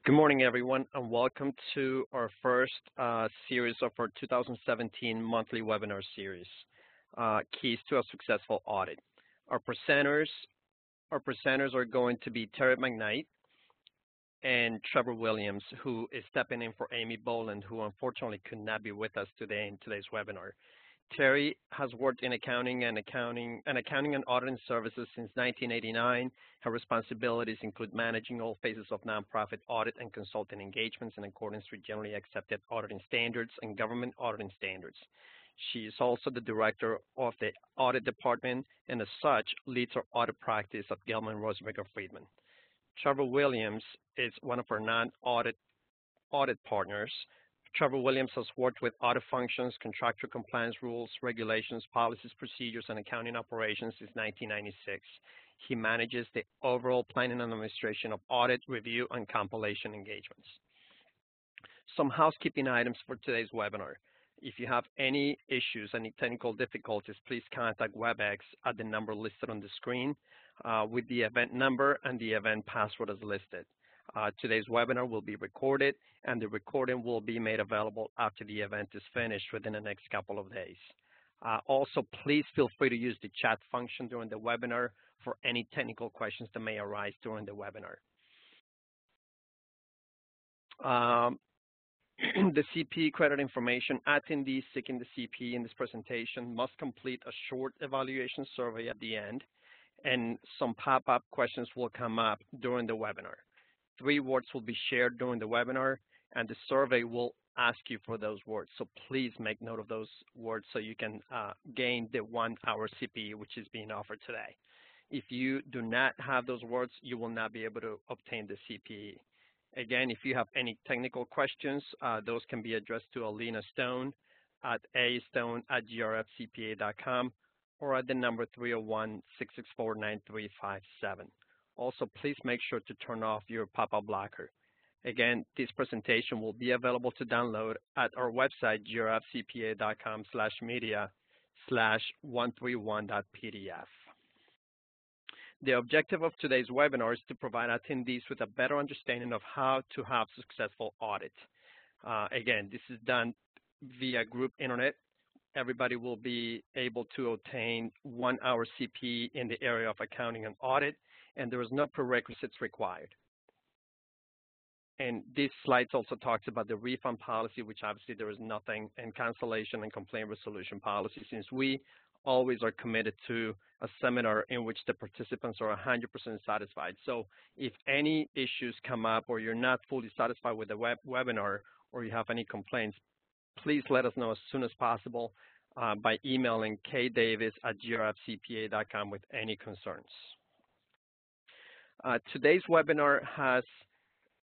Good morning, everyone, and welcome to our first series of our 2017 monthly webinar series, Keys to a Successful Audit. Our presenters are going to be Terry McKnight and Trevor Williams, who is stepping in for Amy Boland, who unfortunately could not be with us today in today's webinar. Terry has worked in accounting and auditing services since 1989. Her responsibilities include managing all phases of nonprofit audit and consulting engagements in accordance with generally accepted auditing standards and government auditing standards. She is also the director of the audit department and as such leads our audit practice at Gelman, Rosenberger, Friedman. Trevor Williams is one of our non-audit partners. Trevor Williams has worked with audit functions, contractual compliance rules, regulations, policies, procedures, and accounting operations since 1996. He manages the overall planning and administration of audit, review, and compilation engagements. Some housekeeping items for today's webinar. If you have any issues, any technical difficulties, please contact WebEx at the number listed on the screen with the event number and the event password as listed. Today's webinar will be recorded, and the recording will be made available after the event is finished within the next couple of days. Also, please feel free to use the chat function during the webinar for any technical questions that may arise during the webinar. The CPE credit information. Attendees seeking the CPE in this presentation must complete a short evaluation survey at the end, and some pop-up questions will come up during the webinar. 3 words will be shared during the webinar, and the survey will ask you for those words. So please make note of those words so you can gain the 1-hour CPE, which is being offered today. If you do not have those words, you will not be able to obtain the CPE. Again, if you have any technical questions, those can be addressed to Alina Stone at astone@grfcpa.com or at the number 301-664-9357. Also, please make sure to turn off your pop-up blocker. Again, this presentation will be available to download at our website, grfcpa.com/media/131.pdf. The objective of today's webinar is to provide attendees with a better understanding of how to have successful audit. Again, this is done via group internet. Everybody will be able to obtain 1-hour CPE in the area of accounting and audit, and there is no prerequisites required. And this slide also talks about the refund policy, which obviously there is nothing, and cancellation and complaint resolution policy, since we always are committed to a seminar in which the participants are 100% satisfied. So if any issues come up or you're not fully satisfied with the webinar or you have any complaints, please let us know as soon as possible by emailing kdavis@grfcpa.com with any concerns. Today's webinar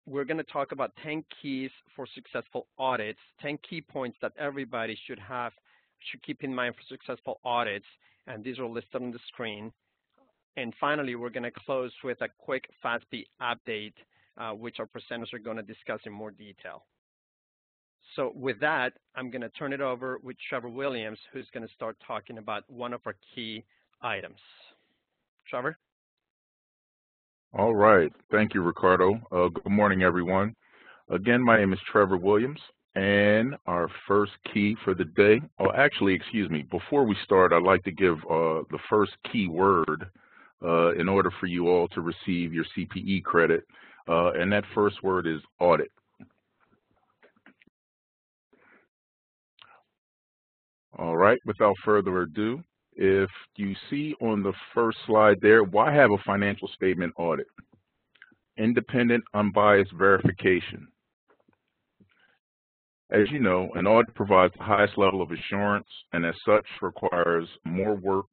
we're going to talk about 10 keys for successful audits, 10 key points that everybody should keep in mind for successful audits, and these are listed on the screen. And finally, we're going to close with a quick FASB update, which our presenters are going to discuss in more detail. So with that, I'm going to turn it over with Trevor Williams, who's going to start talking about one of our key items. Trevor? All right. Thank you, Ricardo. Good morning, everyone. Again, my name is Trevor Williams, and our first key for the day, actually, excuse me, before we start, I'd like to give the first key word in order for you all to receive your CPE credit, and that first word is audit. All right, without further ado, if you see on the first slide there, why have a financial statement audit? Independent, unbiased verification. As you know, an audit provides the highest level of assurance and as such requires more work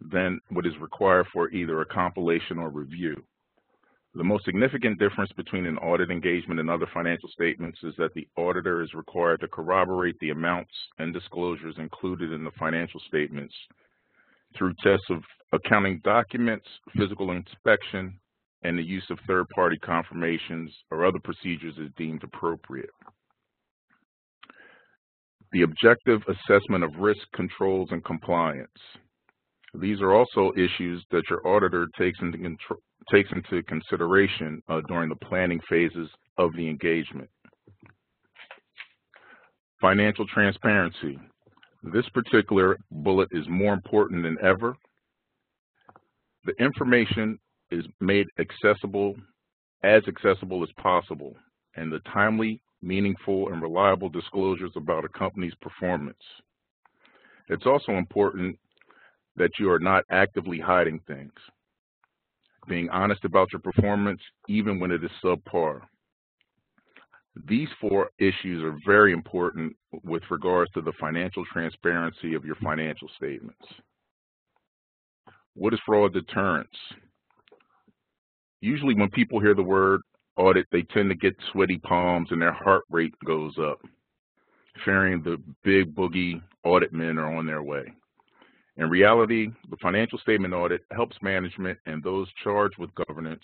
than what is required for either a compilation or review. The most significant difference between an audit engagement and other financial statements is that the auditor is required to corroborate the amounts and disclosures included in the financial statements through tests of accounting documents, physical inspection, and the use of third-party confirmations or other procedures as deemed appropriate. The objective assessment of risk, controls, and compliance. These are also issues that your auditor takes into consideration during the planning phases of the engagement. Financial transparency. This particular bullet is more important than ever. The information is made accessible as possible, and the timely, meaningful, and reliable disclosures about a company's performance. It's also important that you are not actively hiding things, being honest about your performance even when it is subpar. These 4 issues are very important with regards to the financial transparency of your financial statements. What is fraud deterrence? Usually when people hear the word audit, they tend to get sweaty palms and their heart rate goes up, fearing the big boogie audit men are on their way. In reality, the financial statement audit helps management and those charged with governance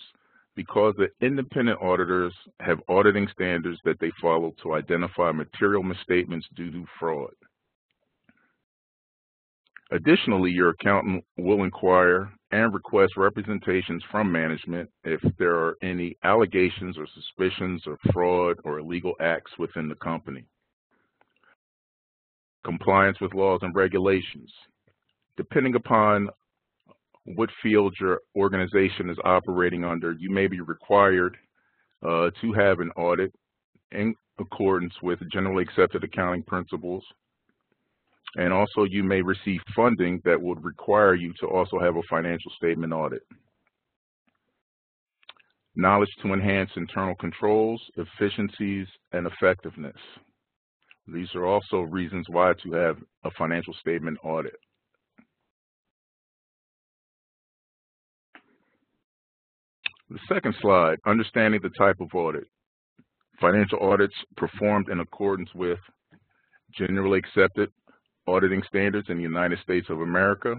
because the independent auditors have auditing standards that they follow to identify material misstatements due to fraud. Additionally, your accountant will inquire and request representations from management if there are any allegations or suspicions of fraud or illegal acts within the company. Compliance with laws and regulations. Depending upon what field your organization is operating under, you may be required to have an audit in accordance with generally accepted accounting principles. And also you may receive funding that would require you to also have a financial statement audit. Knowledge to enhance internal controls, efficiencies, and effectiveness. These are also reasons why to have a financial statement audit. The second slide, understanding the type of audit. Financial audits performed in accordance with generally accepted auditing standards in the United States of America,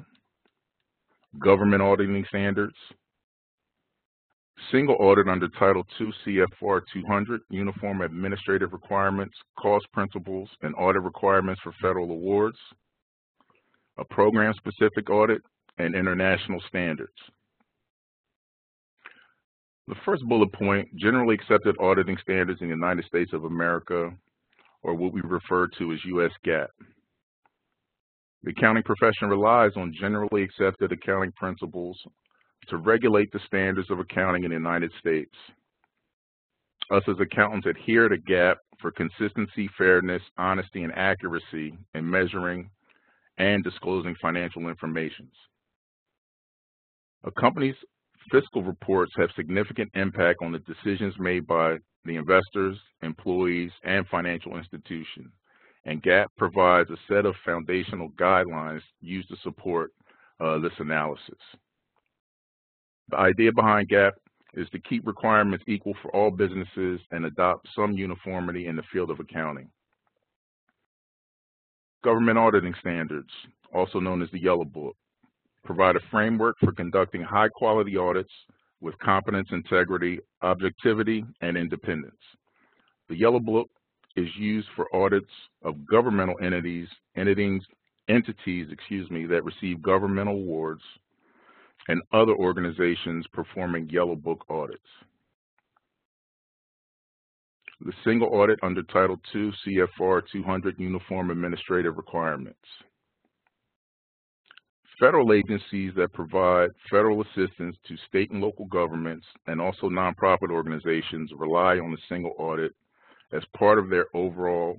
government auditing standards, single audit under Title II CFR 200, Uniform Administrative Requirements, Cost Principles, and Audit Requirements for Federal Awards, a program-specific audit, and international standards. The first bullet point, generally accepted auditing standards in the United States of America, or what we refer to as U.S. GAAP. The accounting profession relies on generally accepted accounting principles to regulate the standards of accounting in the United States. Us as accountants adhere to GAAP for consistency, fairness, honesty, and accuracy in measuring and disclosing financial information. A company's fiscal reports have significant impact on the decisions made by the investors, employees, and financial institutions, and GAAP provides a set of foundational guidelines used to support this analysis. The idea behind GAAP is to keep requirements equal for all businesses and adopt some uniformity in the field of accounting. Government auditing standards, also known as the Yellow Book, provide a framework for conducting high-quality audits with competence, integrity, objectivity, and independence. The Yellow Book is used for audits of governmental entities that receive governmental awards and other organizations performing Yellow Book audits. The single audit under Title II CFR 200 Uniform Administrative Requirements. Federal agencies that provide federal assistance to state and local governments and also nonprofit organizations rely on the single audit as part of their overall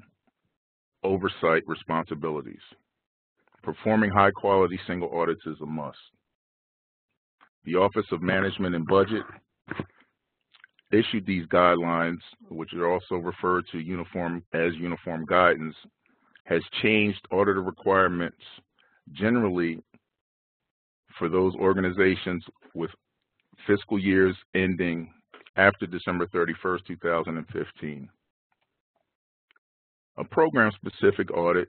oversight responsibilities. Performing high-quality single audits is a must. The Office of Management and Budget issued these guidelines, which are also referred to uniform guidance, has changed auditor requirements generally for those organizations with fiscal years ending after December 31st, 2015. A program-specific audit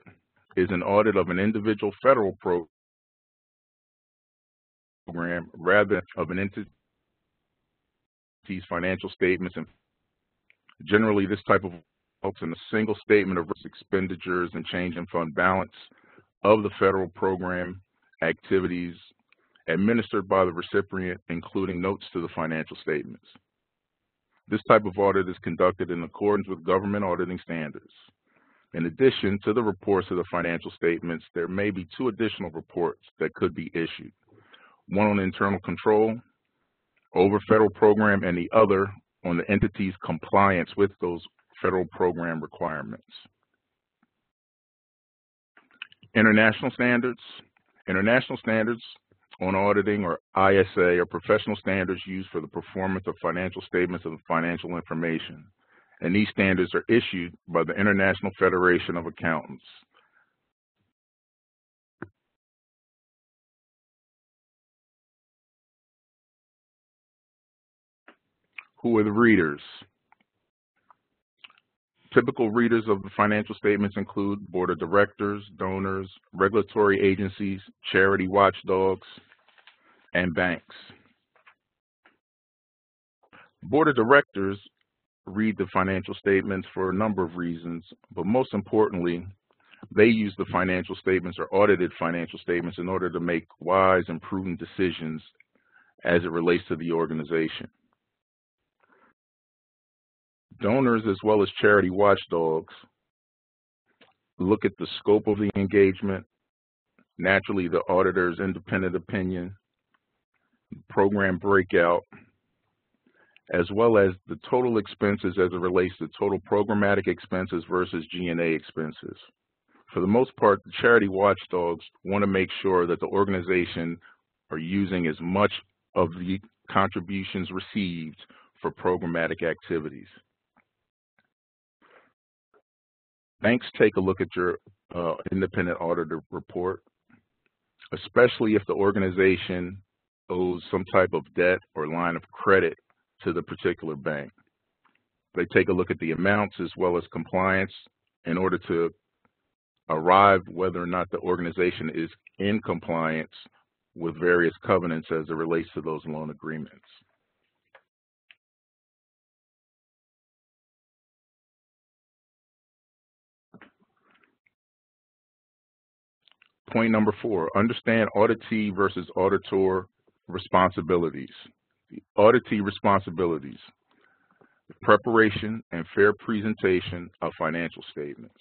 is an audit of an individual federal program rather than of an entity's financial statements. And generally, this type of results in a single statement of expenditures and change in fund balance of the federal program activities administered by the recipient, including notes to the financial statements. This type of audit is conducted in accordance with government auditing standards. In addition to the reports of the financial statements, there may be 2 additional reports that could be issued, one on internal control over federal program and the other on the entity's compliance with those federal program requirements. International standards. International standards on auditing, or ISA, are professional standards used for the performance of financial statements and financial information. And these standards are issued by the International Federation of Accountants. Who are the readers? Typical readers of the financial statements include board of directors, donors, regulatory agencies, charity watchdogs, and banks. Board of directors read the financial statements for a number of reasons, but most importantly, they use the financial statements or audited financial statements in order to make wise and prudent decisions as it relates to the organization. Donors, as well as charity watchdogs, look at the scope of the engagement, naturally the auditor's independent opinion, program breakout, as well as the total expenses as it relates to total programmatic expenses versus G&A expenses. For the most part, the charity watchdogs want to make sure that the organization are using as much of the contributions received for programmatic activities. Banks take a look at your independent auditor report, especially if the organization owes some type of debt or line of credit to the particular bank. They take a look at the amounts as well as compliance in order to arrive whether or not the organization is in compliance with various covenants as it relates to those loan agreements. Point number 4, understand auditee versus auditor responsibilities. The auditee responsibilities, the preparation and fair presentation of financial statements.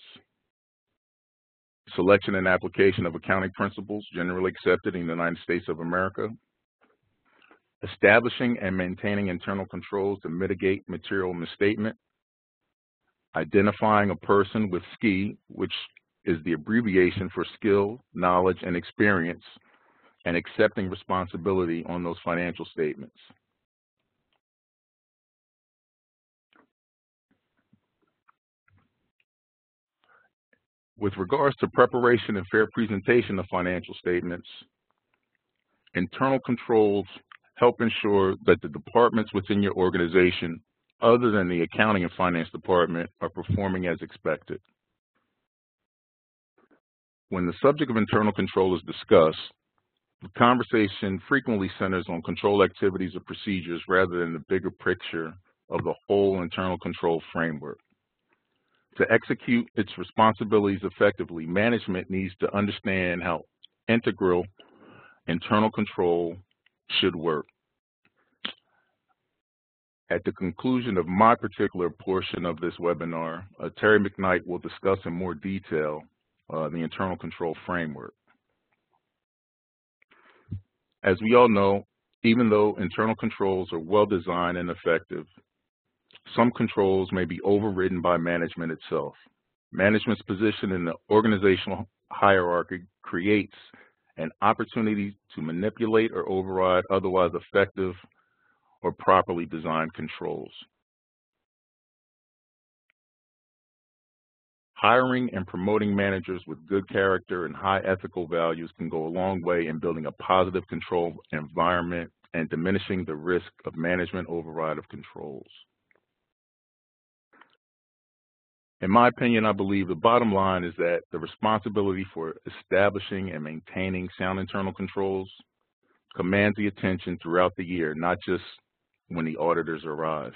Selection and application of accounting principles generally accepted in the United States of America. Establishing and maintaining internal controls to mitigate material misstatement. Identifying a person with SKI, which is the abbreviation for skill, knowledge, and experience, and accepting responsibility on those financial statements. With regards to preparation and fair presentation of financial statements, internal controls help ensure that the departments within your organization, other than the accounting and finance department, are performing as expected. When the subject of internal control is discussed, the conversation frequently centers on control activities or procedures rather than the bigger picture of the whole internal control framework. To execute its responsibilities effectively, management needs to understand how integral internal control should work. At the conclusion of my particular portion of this webinar, Terry McKnight will discuss in more detail the internal control framework. As we all know, even though internal controls are well designed and effective, some controls may be overridden by management itself. Management's position in the organizational hierarchy creates an opportunity to manipulate or override otherwise effective or properly designed controls. Hiring and promoting managers with good character and high ethical values can go a long way in building a positive control environment and diminishing the risk of management override of controls. In my opinion, I believe the bottom line is that the responsibility for establishing and maintaining sound internal controls commands the attention throughout the year, not just when the auditors arrive.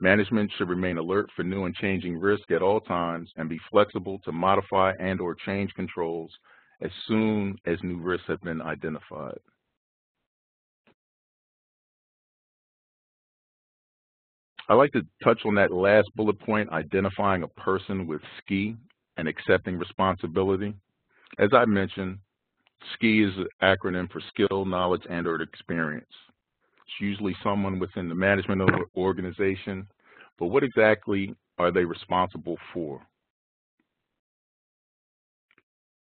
Management should remain alert for new and changing risk at all times and be flexible to modify and/or change controls as soon as new risks have been identified. I like to touch on that last bullet point, identifying a person with SKI and accepting responsibility. As I mentioned, SKI is an acronym for skill, knowledge, and/or experience. It's usually someone within the management of the organization, but what exactly are they responsible for?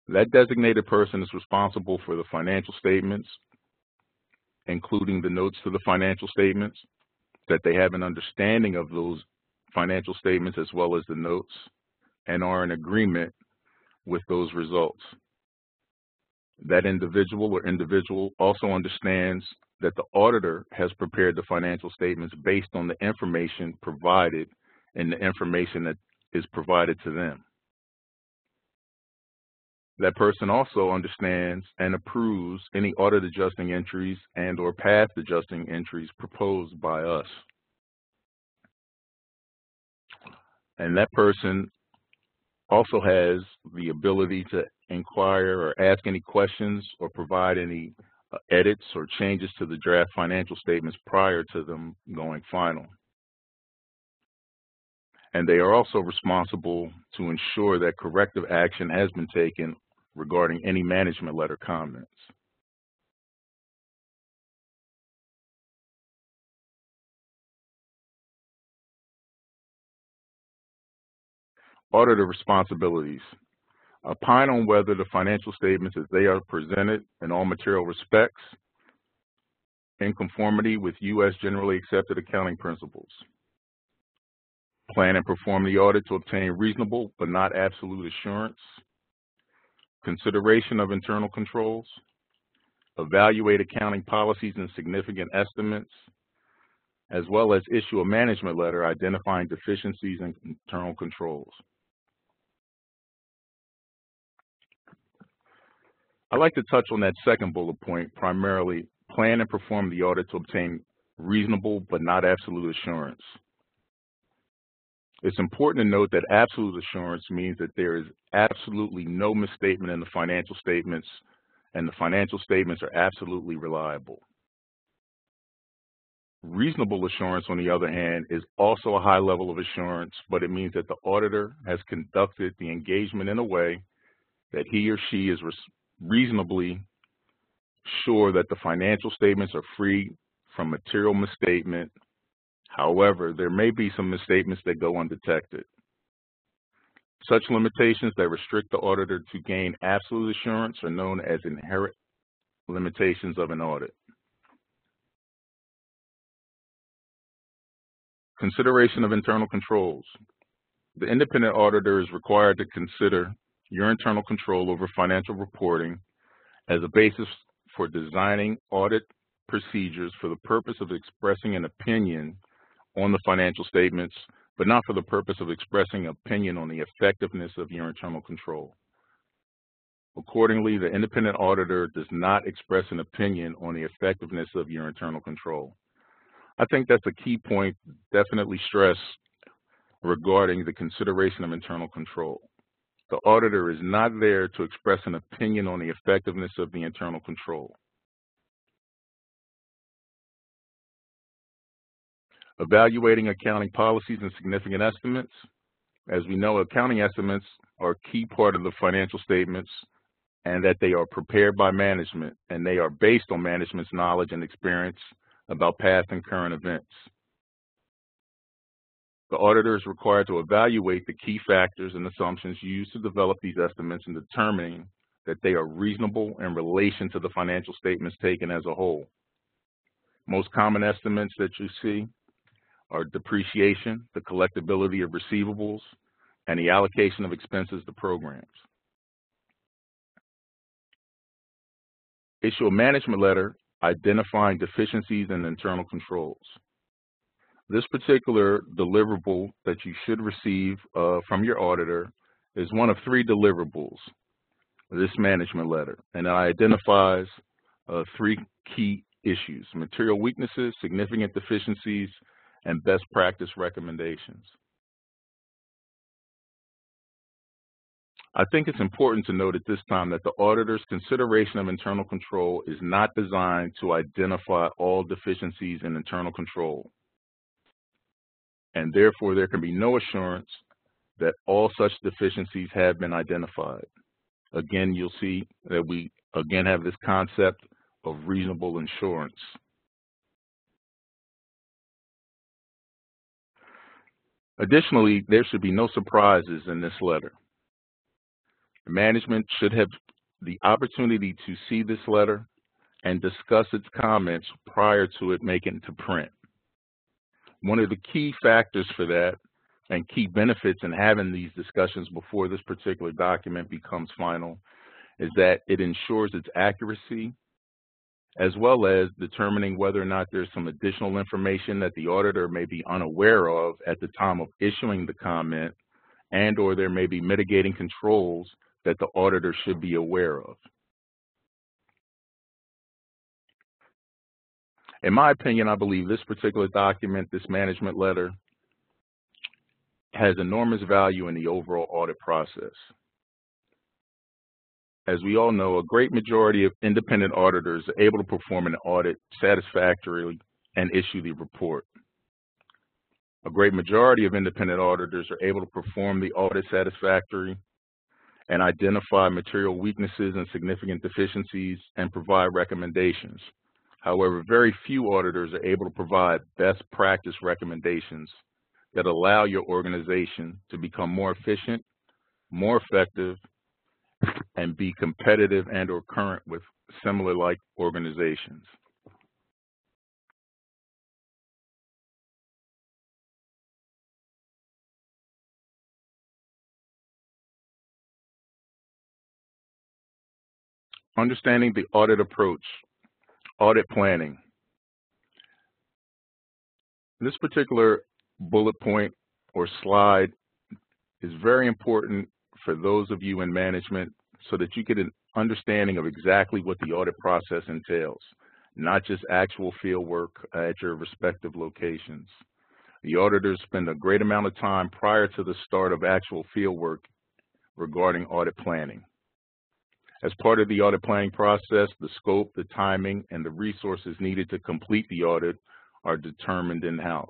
That designated person is responsible for the financial statements, including the notes to the financial statements, that they have an understanding of those financial statements as well as the notes, and are in agreement with those results. That individual also understands that the auditor has prepared the financial statements based on the information provided and the information that is provided to them. That person also understands and approves any audit adjusting entries and/or path adjusting entries proposed by us. And that person also has the ability to inquire or ask any questions or provide any edits or changes to the draft financial statements prior to them going final. And they are also responsible to ensure that corrective action has been taken regarding any management letter comments. Auditor responsibilities. Opine on whether the financial statements as they are presented in all material respects in conformity with U.S. generally accepted accounting principles. Plan and perform the audit to obtain reasonable but not absolute assurance. Consideration of internal controls. Evaluate accounting policies and significant estimates, as well as issue a management letter identifying deficiencies in internal controls. I'd like to touch on that second bullet point, primarily plan and perform the audit to obtain reasonable but not absolute assurance. It's important to note that absolute assurance means that there is absolutely no misstatement in the financial statements, and the financial statements are absolutely reliable. Reasonable assurance, on the other hand, is also a high level of assurance, but it means that the auditor has conducted the engagement in a way that he or she is reasonably sure that the financial statements are free from material misstatement. However, there may be some misstatements that go undetected. Such limitations that restrict the auditor to gain absolute assurance are known as inherent limitations of an audit. Consideration of internal controls. The independent auditor is required to consider your internal control over financial reporting as a basis for designing audit procedures for the purpose of expressing an opinion on the financial statements, but not for the purpose of expressing opinion on the effectiveness of your internal control. Accordingly, the independent auditor does not express an opinion on the effectiveness of your internal control. I think that's a key point, definitely stress regarding the consideration of internal control. The auditor is not there to express an opinion on the effectiveness of the internal control. Evaluating accounting policies and significant estimates. As we know, accounting estimates are a key part of the financial statements, and that they are prepared by management, and they are based on management's knowledge and experience about past and current events. The auditor is required to evaluate the key factors and assumptions used to develop these estimates and determining that they are reasonable in relation to the financial statements taken as a whole. Most common estimates that you see are depreciation, the collectability of receivables, and the allocation of expenses to programs. Issue a management letter identifying deficiencies in internal controls. This particular deliverable that you should receive from your auditor is one of 3 deliverables, this management letter, and it identifies 3 key issues: material weaknesses, significant deficiencies, and best practice recommendations. I think it's important to note at this time that the auditor's consideration of internal control is not designed to identify all deficiencies in internal control. and therefore there can be no assurance that all such deficiencies have been identified. Again, you'll see that we again have this concept of reasonable assurance. Additionally, there should be no surprises in this letter. Management should have the opportunity to see this letter and discuss its comments prior to it making it to print. One of the key factors for that and key benefits in having these discussions before this particular document becomes final is that it ensures its accuracy, as well as determining whether or not there's some additional information that the auditor may be unaware of at the time of issuing the comment, and or there may be mitigating controls that the auditor should be aware of. In my opinion, I believe this particular document, this management letter, has enormous value in the overall audit process. As we all know, a great majority of independent auditors are able to perform an audit satisfactorily and issue the report. A great majority of independent auditors are able to perform the audit satisfactorily and identify material weaknesses and significant deficiencies and provide recommendations. However, very few auditors are able to provide best practice recommendations that allow your organization to become more efficient, more effective, and be competitive and or current with similar like organizations. Understanding the audit approach, audit planning. This particular bullet point or slide is very important for those of you in management so that you get an understanding of exactly what the audit process entails, not just actual field work at your respective locations. The auditors spend a great amount of time prior to the start of actual field work regarding audit planning. As part of the audit planning process, the scope, the timing, and the resources needed to complete the audit are determined in-house.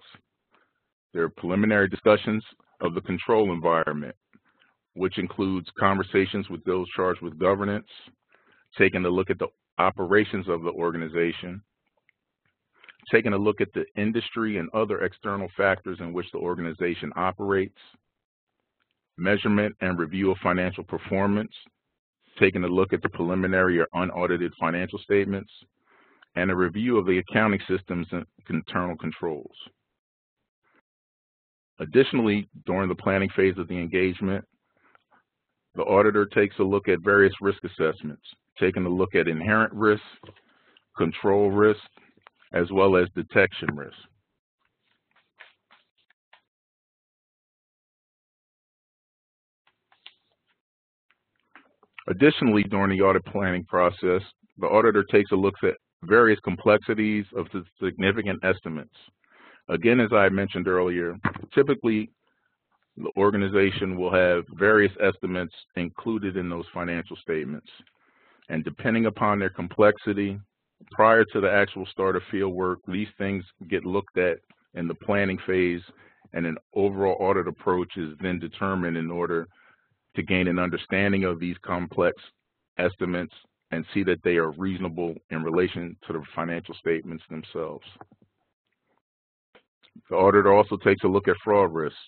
There are preliminary discussions of the control environment, which includes conversations with those charged with governance, taking a look at the operations of the organization, taking a look at the industry and other external factors in which the organization operates, measurement and review of financial performance, taking a look at the preliminary or unaudited financial statements, and a review of the accounting systems and internal controls. Additionally, during the planning phase of the engagement, the auditor takes a look at various risk assessments, taking a look at inherent risk, control risk, as well as detection risk. Additionally, during the audit planning process, the auditor takes a look at various complexities of the significant estimates. Again, as I mentioned earlier, typically the organization will have various estimates included in those financial statements. And depending upon their complexity, prior to the actual start of field work, these things get looked at in the planning phase, and an overall audit approach is then determined in order to gain an understanding of these complex estimates and see that they are reasonable in relation to the financial statements themselves. The auditor also takes a look at fraud risks.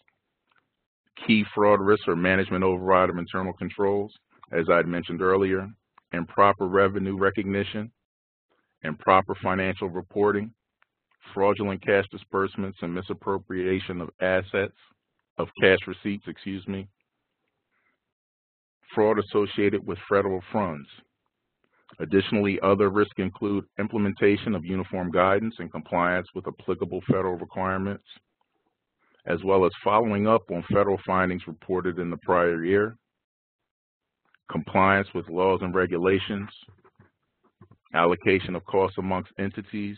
Key fraud risks are management override of internal controls, as I had mentioned earlier, improper revenue recognition, improper financial reporting, fraudulent cash disbursements and misappropriation of assets, of cash receipts, fraud associated with federal funds. Additionally, other risks include implementation of uniform guidance and compliance with applicable federal requirements, as well as following up on federal findings reported in the prior year, compliance with laws and regulations, allocation of costs amongst entities,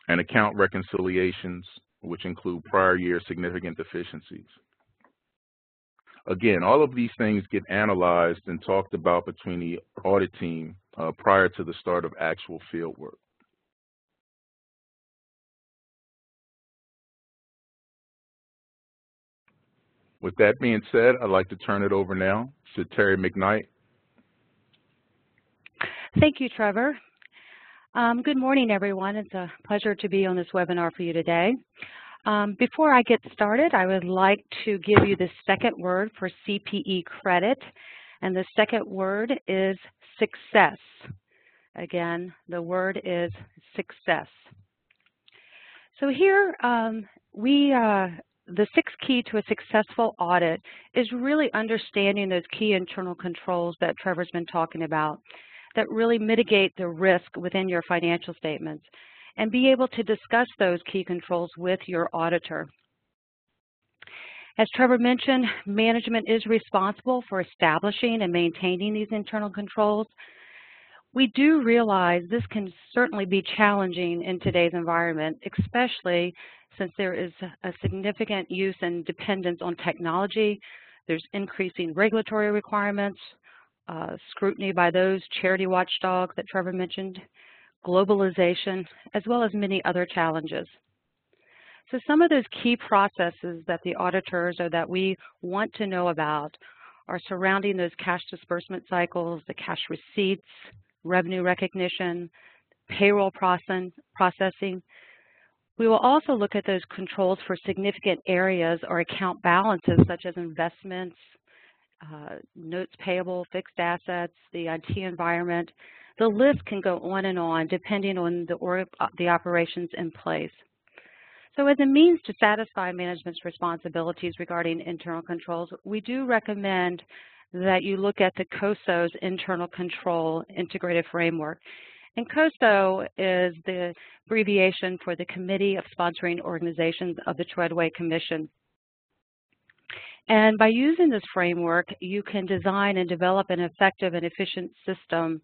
and account reconciliations, which include prior year significant deficiencies. Again, all of these things get analyzed and talked about between the audit team prior to the start of actual field work. With that being said, I'd like to turn it over now to Terry McKnight. Thank you, Trevor. Good morning, everyone. It's a pleasure to be on this webinar for you today. Before I get started, I would like to give you the second word for CPE credit, and the second word is success. Again, the word is success. So here, the sixth key to a successful audit is really understanding those key internal controls that Trevor's been talking about that really mitigate the risk within your financial statements, and be able to discuss those key controls with your auditor. As Trevor mentioned, management is responsible for establishing and maintaining these internal controls. We do realize this can certainly be challenging in today's environment, especially since there is a significant use and dependence on technology. There's increasing regulatory requirements, scrutiny by those charity watchdogs that Trevor mentioned, globalization, as well as many other challenges. So some of those key processes that the auditors or that we want to know about are surrounding those cash disbursement cycles, the cash receipts, revenue recognition, payroll processing. We will also look at those controls for significant areas or account balances such as investments, notes payable, fixed assets, the IT environment. The list can go on depending on the operations in place. So as a means to satisfy management's responsibilities regarding internal controls, we do recommend that you look at the COSO's internal control integrated framework. And COSO is the abbreviation for the Committee of Sponsoring Organizations of the Treadway Commission. And by using this framework, you can design and develop an effective and efficient system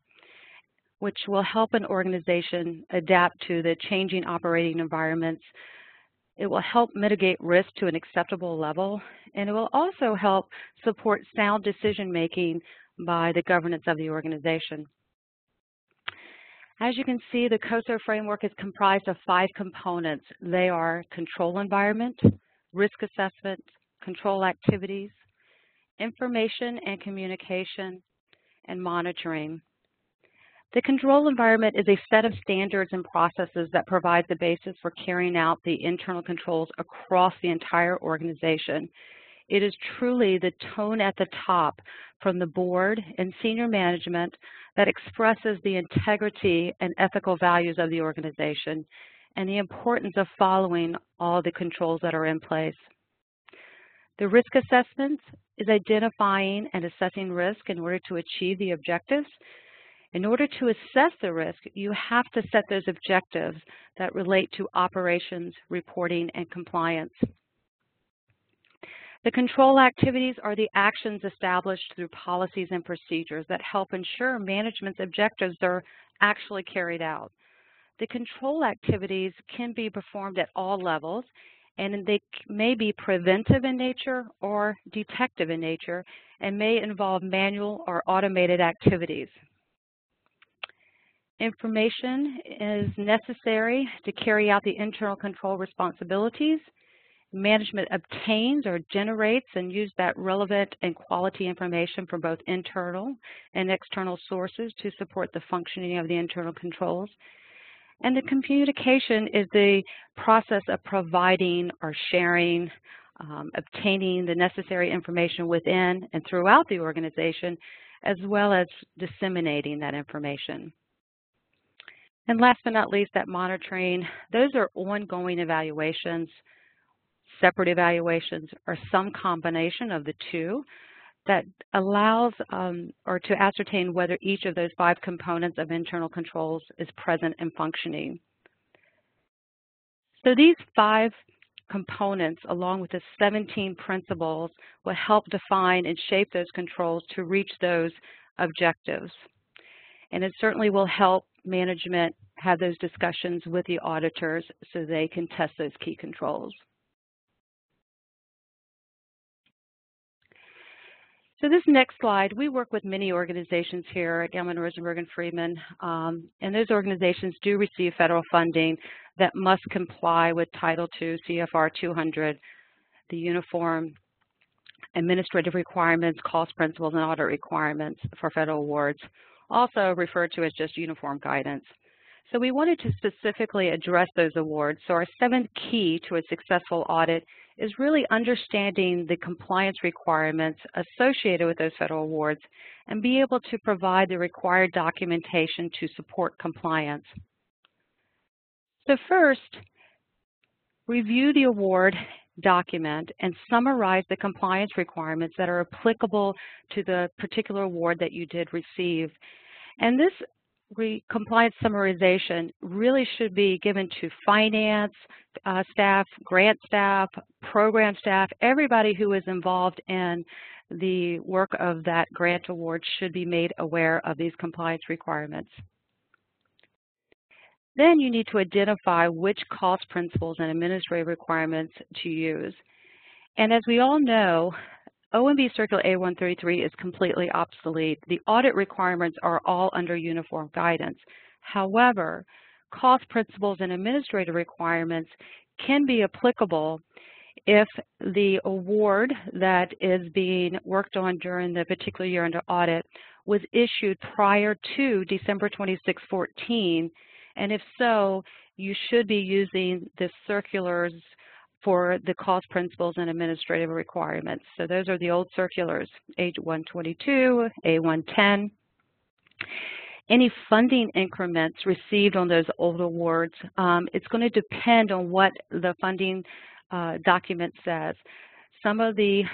which will help an organization adapt to the changing operating environments. It will help mitigate risk to an acceptable level, and it will also help support sound decision-making by the governance of the organization. As you can see, the COSO framework is comprised of 5 components. They are control environment, risk assessment, control activities, information and communication, and monitoring. The control environment is a set of standards and processes that provide the basis for carrying out the internal controls across the entire organization. It is truly the tone at the top from the board and senior management that expresses the integrity and ethical values of the organization and the importance of following all the controls that are in place. The risk assessment is identifying and assessing risk in order to achieve the objectives. In order to assess the risk, you have to set those objectives that relate to operations, reporting, and compliance. The control activities are the actions established through policies and procedures that help ensure management's objectives are actually carried out. The control activities can be performed at all levels, and they may be preventive in nature or detective in nature, and may involve manual or automated activities. Information is necessary to carry out the internal control responsibilities. Management obtains or generates and uses that relevant and quality information from both internal and external sources to support the functioning of the internal controls. And the communication is the process of providing or sharing, obtaining the necessary information within and throughout the organization, as well as disseminating that information. And last but not least, that monitoring, those are ongoing evaluations, separate evaluations, or some combination of the two that allows or to ascertain whether each of those 5 components of internal controls is present and functioning. So these 5 components, along with the 17 principles, will help define and shape those controls to reach those objectives. And it certainly will help management have those discussions with the auditors so they can test those key controls. So this next slide, we work with many organizations here at Gelman, Rosenberg, and Friedman, and those organizations do receive federal funding that must comply with Title II CFR 200, the Uniform administrative requirements, cost principles, and audit requirements for federal awards, also referred to as just uniform guidance. So we wanted to specifically address those awards. So our seventh key to a successful audit is really understanding the compliance requirements associated with those federal awards and be able to provide the required documentation to support compliance. So first, review the award document and summarize the compliance requirements that are applicable to the particular award that you did receive. And this compliance summarization really should be given to finance staff, grant staff, program staff. Everybody who is involved in the work of that grant award should be made aware of these compliance requirements. Then you need to identify which cost principles and administrative requirements to use. And as we all know, OMB Circular A133 is completely obsolete. The audit requirements are all under uniform guidance. However, cost principles and administrative requirements can be applicable if the award that is being worked on during the particular year under audit was issued prior to December 26, 14, and if so, you should be using the circulars for the cost principles and administrative requirements. So those are the old circulars, A122, A110. Any funding increments received on those old awards, it's going to depend on what the funding document says. Some of the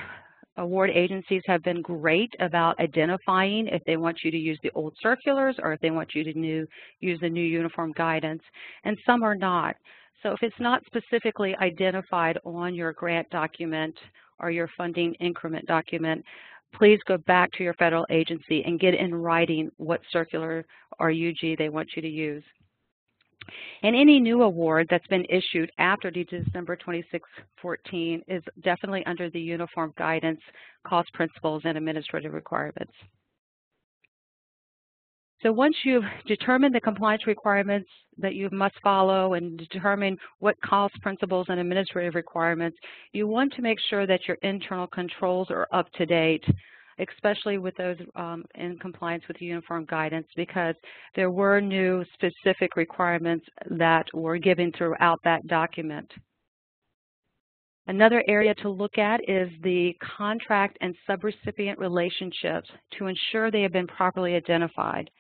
award agencies have been great about identifying if they want you to use the old circulars or if they want you to use the new uniform guidance, and some are not. So if it's not specifically identified on your grant document or your funding increment document, please go back to your federal agency and get in writing what circular or UG they want you to use. And any new award that's been issued after December 26, 14 is definitely under the uniform guidance, cost principles, and administrative requirements. So once you've determined the compliance requirements that you must follow and determine what cost principles and administrative requirements, you want to make sure that your internal controls are up to date, especially with those in compliance with the uniform guidance, because there were new specific requirements that were given throughout that document. Another area to look at is the contract and subrecipient relationships to ensure they have been properly identified.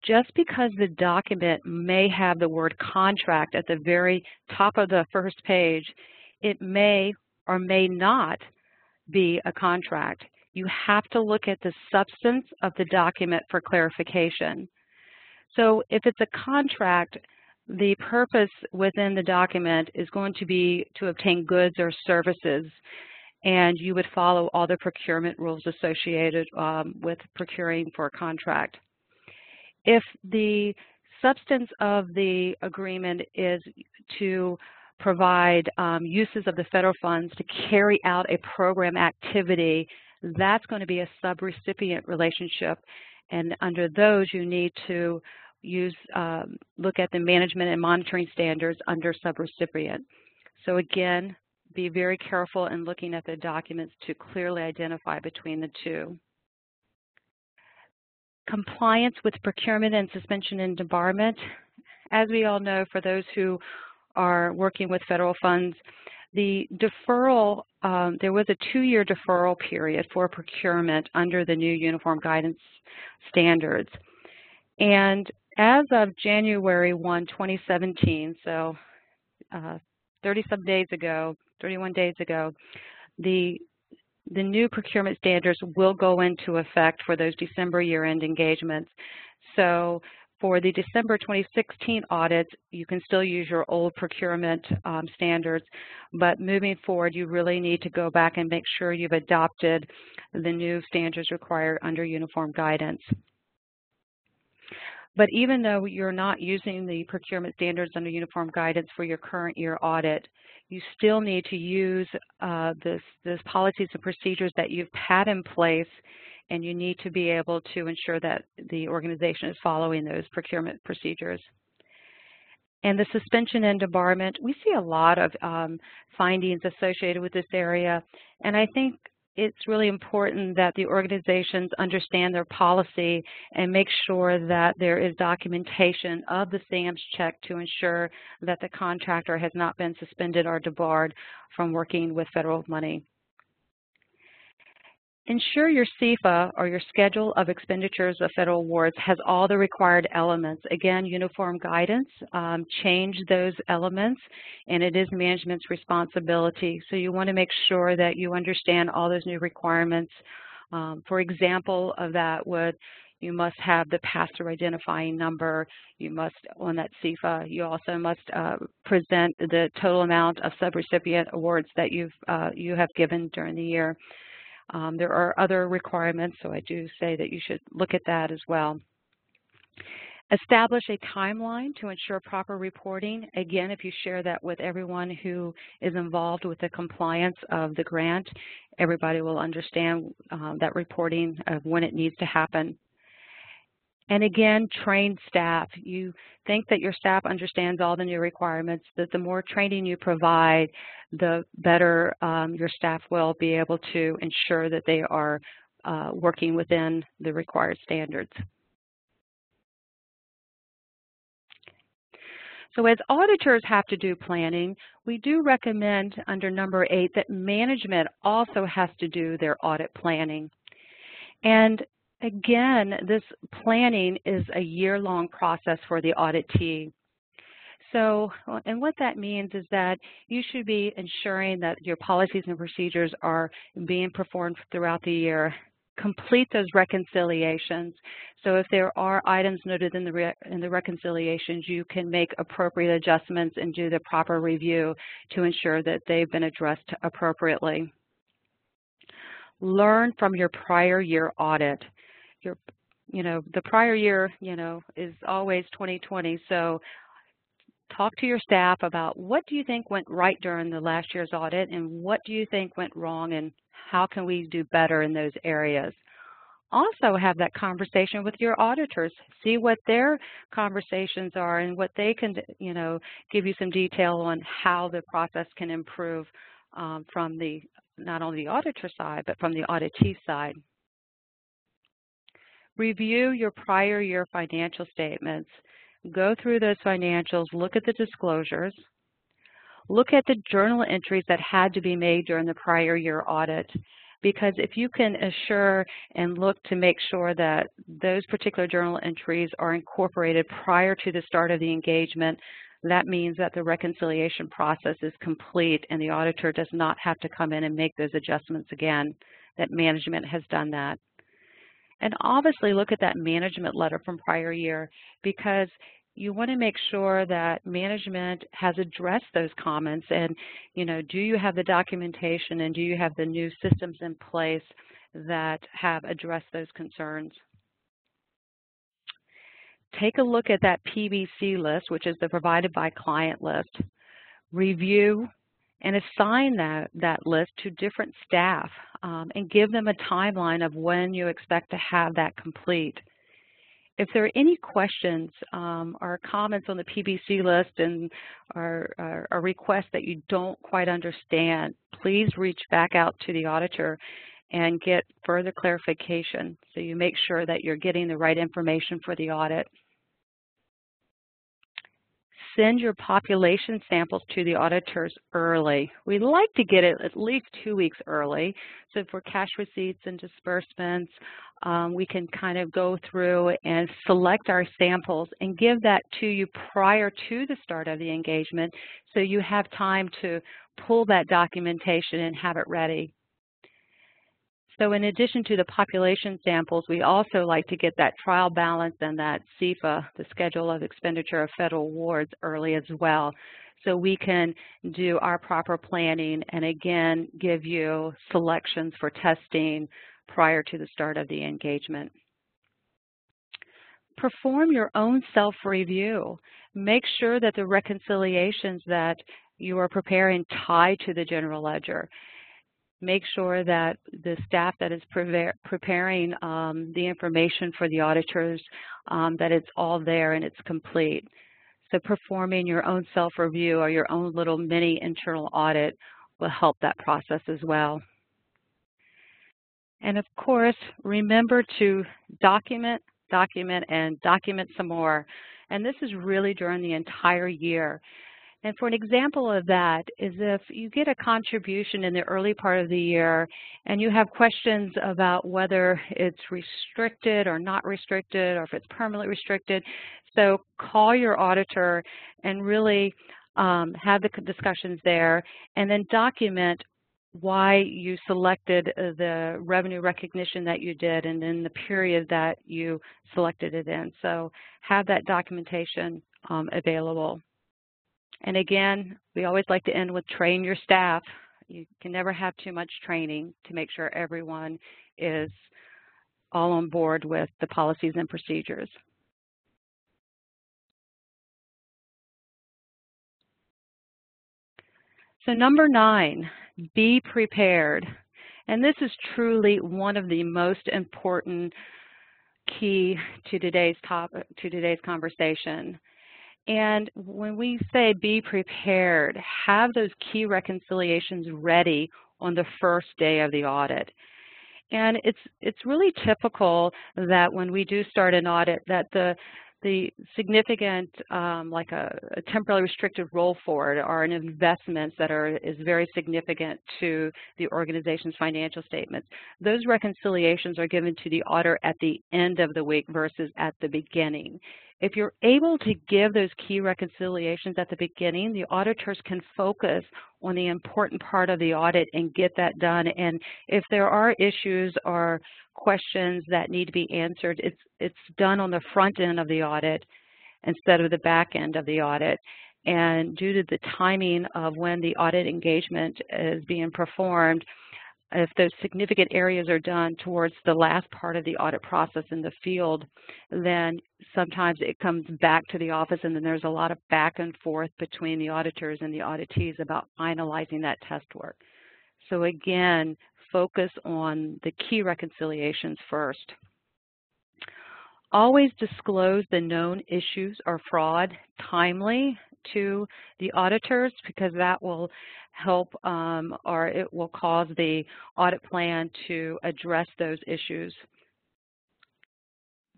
Just because the document may have the word contract at the very top of the first page, it may or may not be a contract. You have to look at the substance of the document for clarification. So if it's a contract, the purpose within the document is going to be to obtain goods or services, and you would follow all the procurement rules associated with procuring for a contract. If the substance of the agreement is to provide uses of the federal funds to carry out a program activity, that's going to be a subrecipient relationship, and under those you need to look at the management and monitoring standards under subrecipient. So again, be very careful in looking at the documents to clearly identify between the two. Compliance with procurement and suspension and debarment. As we all know, for those who are working with federal funds, the deferral, there was a 2-year deferral period for procurement under the new uniform guidance standards. And as of January 1, 2017, so 31 days ago, the new procurement standards will go into effect for those December year-end engagements. So for the December 2016 audits, you can still use your old procurement standards, but moving forward, you really need to go back and make sure you've adopted the new standards required under uniform guidance. But even though you're not using the procurement standards under uniform guidance for your current year audit, you still need to use this policies and procedures that you've had in place, and you need to be able to ensure that the organization is following those procurement procedures. And the suspension and debarment, we see a lot of findings associated with this area, and I think it's really important that the organizations understand their policy and make sure that there is documentation of the SAMS check to ensure that the contractor has not been suspended or debarred from working with federal money. Ensure your SEFA, or your Schedule of Expenditures of Federal Awards, has all the required elements. Again, uniform guidance, change those elements, and it is management's responsibility. So you want to make sure that you understand all those new requirements. For example of that would, you must have the pass-through identifying number. You must, on that SEFA, you also must present the total amount of subrecipient awards that you have given during the year. There are other requirements, so I do say that you should look at that as well. Establish a timeline to ensure proper reporting. Again, if you share that with everyone who is involved with the compliance of the grant, everybody will understand that reporting of when it needs to happen. And again, train staff. You think that your staff understands all the new requirements, that the more training you provide, the better your staff will be able to ensure that they are working within the required standards. So as auditors have to do planning, we do recommend under number 8 that management also has to do their audit planning. And again, this planning is a year-long process for the auditee. So, and what that means is that you should be ensuring that your policies and procedures are being performed throughout the year. Complete those reconciliations. So if there are items noted in the reconciliations, you can make appropriate adjustments and do the proper review to ensure that they've been addressed appropriately. Learn from your prior year audit. The prior year, is always 2020. So talk to your staff about what do you think went right during the last year's audit and what do you think went wrong and how can we do better in those areas. Also have that conversation with your auditors. See what their conversations are and what they can, give you some detail on how the process can improve from the, not only the auditor side, but from the auditee side. Review your prior year financial statements. Go through those financials, look at the disclosures, look at the journal entries that had to be made during the prior year audit, because if you can assure and look to make sure that those particular journal entries are incorporated prior to the start of the engagement, that means that the reconciliation process is complete and the auditor does not have to come in and make those adjustments again, that management has done that. And obviously look at that management letter from prior year, because you want to make sure that management has addressed those comments and, do you have the documentation and do you have the new systems in place that have addressed those concerns. Take a look at that PBC list, which is the provided by client list. Review and assign that list to different staff and give them a timeline of when you expect to have that complete. If there are any questions or comments on the PBC list and or requests that you don't quite understand, please reach back out to the auditor and get further clarification so you make sure that you're getting the right information for the audit. Send your population samples to the auditors early. We like to get it at least 2 weeks early. So for cash receipts and disbursements, we can kind of go through and select our samples and give that to you prior to the start of the engagement so you have time to pull that documentation and have it ready. So in addition to the population samples, we also like to get that trial balance and that SEFA, the Schedule of Expenditure of Federal Awards, early as well. So we can do our proper planning and again give you selections for testing prior to the start of the engagement. Perform your own self-review. Make sure that the reconciliations that you are preparing tie to the general ledger. Make sure that the staff that is preparing the information for the auditors, that it's all there and it's complete. So performing your own self-review or your own little mini internal audit will help that process as well. And of course, remember to document, and document some more. And this is really during the entire year. And for an example of that is if you get a contribution in the early part of the year and you have questions about whether it's restricted or not restricted or if it's permanently restricted, so call your auditor and really have the discussions there and then document why you selected the revenue recognition that you did and in the period that you selected it in. So have that documentation available. And again, we always like to end with train your staff. You can never have too much training to make sure everyone is all on board with the policies and procedures. So number 9, be prepared. And this is truly one of the most important key to today's topic, to today's conversation. And when we say be prepared, have those key reconciliations ready on the first day of the audit. And it's really typical that when we do start an audit that the significant, like a temporarily restricted roll forward or an investment that is very significant to the organization's financial statements, those reconciliations are given to the auditor at the end of the week versus at the beginning. If you're able to give those key reconciliations at the beginning, the auditors can focus on the important part of the audit and get that done. And if there are issues or questions that need to be answered, it's done on the front end of the audit instead of the back end of the audit. And due to the timing of when the audit engagement is being performed, if those significant areas are done towards the last part of the audit process in the field, then sometimes it comes back to the office and then there's a lot of back and forth between the auditors and the auditees about finalizing that test work. So again, focus on the key reconciliations first. Always disclose the known issues or fraud timely to the auditors because that will help or it will cause the audit plan to address those issues.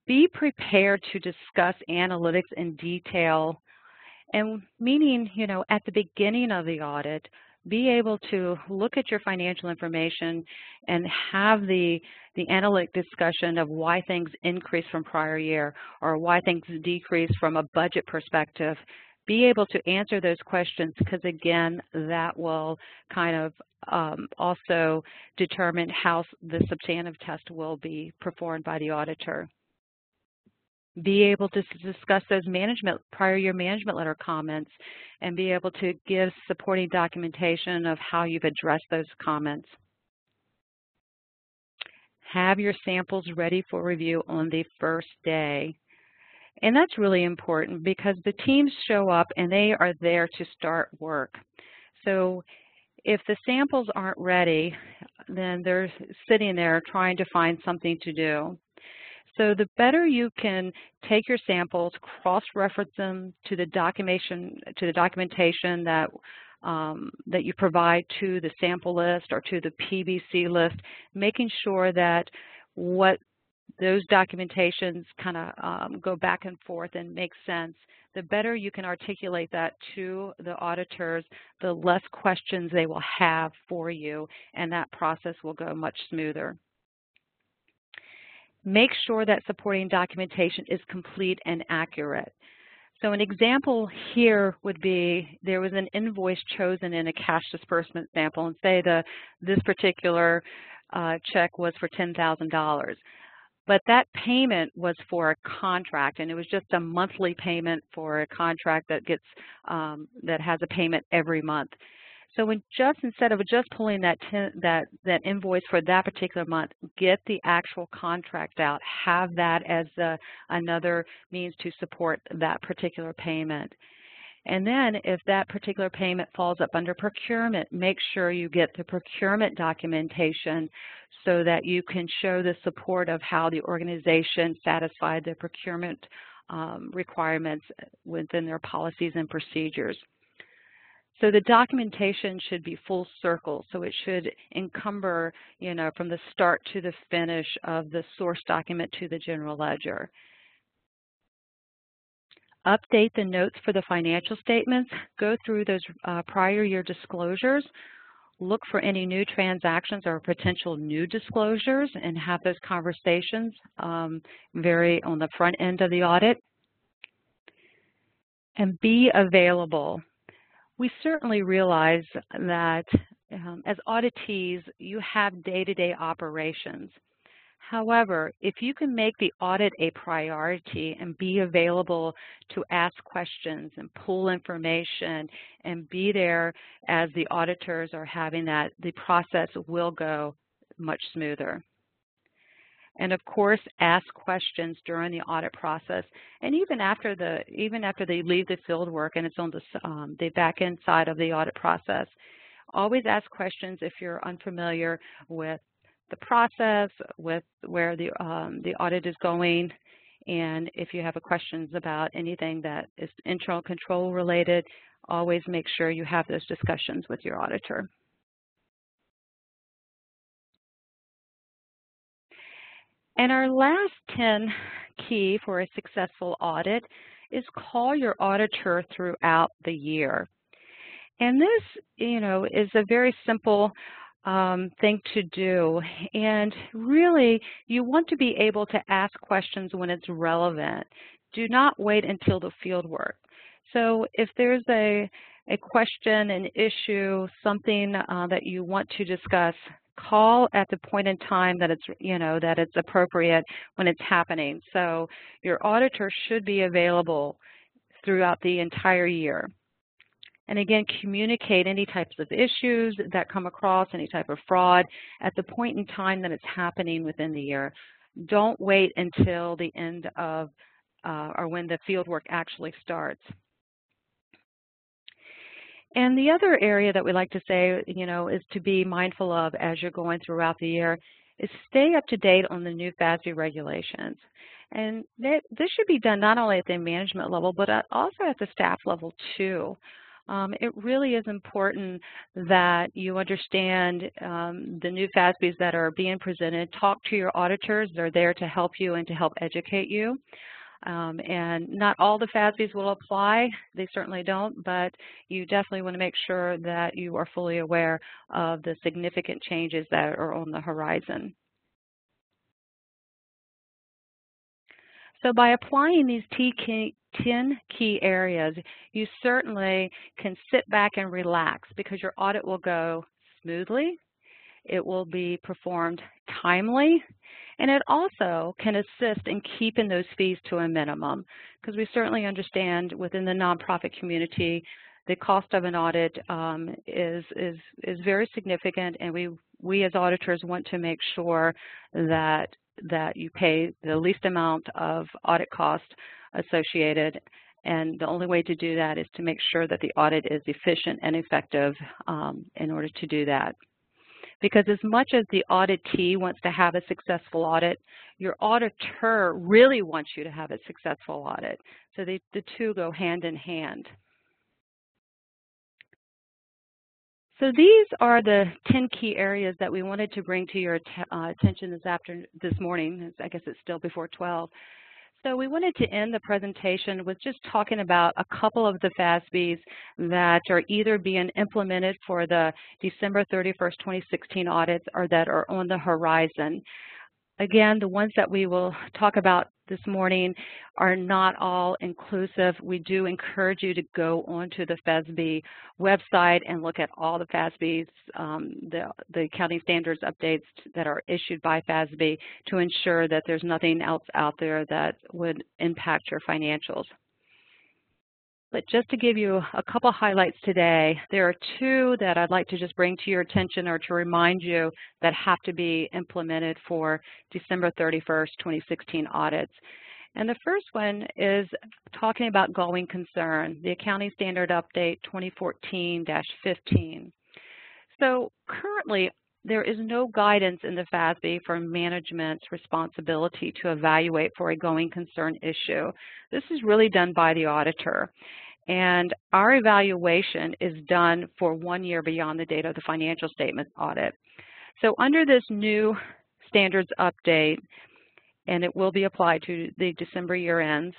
Be prepared to discuss analytics in detail, and meaning, you know, at the beginning of the audit, be able to look at your financial information and have the analytic discussion of why things increased from prior year or why things decreased from a budget perspective. Be able to answer those questions because, again, that will kind of also determine how the substantive test will be performed by the auditor. Be able to discuss those prior year management letter comments and be able to give supporting documentation of how you've addressed those comments. Have your samples ready for review on the first day. And that's really important because the teams show up and they are there to start work. So if the samples aren't ready, then they're sitting there trying to find something to do. So the better you can take your samples, cross-reference them to the documentation that that you provide to the sample list or to the PBC list, making sure that what those documentations kind of go back and forth and make sense. The better you can articulate that to the auditors, the less questions they will have for you, and that process will go much smoother. Make sure that supporting documentation is complete and accurate. So an example here would be there was an invoice chosen in a cash disbursement sample, and say this particular check was for $10,000. But that payment was for a contract, and it was just a monthly payment for a contract that gets that has a payment every month. So instead of just pulling that invoice for that particular month, get the actual contract out. Have that as another means to support that particular payment. And then if that particular payment falls up under procurement, make sure you get the procurement documentation so that you can show the support of how the organization satisfied the procurement requirements within their policies and procedures. So the documentation should be full circle, so it should encumber, from the start to the finish of the source document to the general ledger. Update the notes for the financial statements. Go through those prior year disclosures. Look for any new transactions or potential new disclosures and have those conversations very on the front end of the audit. And be available. We certainly realize that as auditees, you have day-to-day operations. However, if you can make the audit a priority and be available to ask questions and pull information and be there as the auditors are having that, the process will go much smoother. And of course, ask questions during the audit process, and even after they leave the field work and it's on the back end side of the audit process. Always ask questions if you're unfamiliar with the process, with where the audit is going, and if you have questions about anything that is internal control related, always make sure you have those discussions with your auditor. And our last 10 key for a successful audit is call your auditor throughout the year. And this, is a very simple thing to do. And really, you want to be able to ask questions when it's relevant. Do not wait until the field work. So if there's a question, an issue, something that you want to discuss, call at the point in time that it's appropriate when it's happening. So your auditor should be available throughout the entire year. And again, communicate any types of issues that come across, any type of fraud, at the point in time that it's happening within the year. Don't wait until the end of or when the field work actually starts. And the other area that we like to say, is to be mindful of as you're going throughout the year is stay up to date on the new FASB regulations. And this should be done not only at the management level, but also at the staff level too. It really is important that you understand the new FASBs that are being presented. Talk to your auditors. They're there to help you and to help educate you. And not all the FASBs will apply. They certainly don't, but you definitely want to make sure that you are fully aware of the significant changes that are on the horizon. So by applying these 10 key areas, you certainly can sit back and relax because your audit will go smoothly, it will be performed timely, and it also can assist in keeping those fees to a minimum because we certainly understand within the nonprofit community the cost of an audit is very significant, and we as auditors want to make sure that you pay the least amount of audit cost associated, and the only way to do that is to make sure that the audit is efficient and effective in order to do that. Because as much as the auditee wants to have a successful audit, your auditor really wants you to have a successful audit. So the two go hand in hand. So these are the 10 key areas that we wanted to bring to your attention this morning. I guess it's still before 12. So we wanted to end the presentation with just talking about a couple of the FASBs that are either being implemented for the December 31st, 2016 audits or that are on the horizon. Again, the ones that we will talk about this morning are not all inclusive. We do encourage you to go onto the FASB website and look at all the FASBs, the accounting standards updates that are issued by FASB to ensure that there's nothing else out there that would impact your financials. But just to give you a couple highlights today, there are two that I'd like to just bring to your attention or to remind you that have to be implemented for December 31st, 2016 audits. And the first one is talking about going concern, the Accounting Standard Update 2014-15. So currently, there is no guidance in the FASB for management's responsibility to evaluate for a going concern issue. This is really done by the auditor. And our evaluation is done for 1 year beyond the date of the financial statement audit. So under this new standards update, and it will be applied to the December year ends,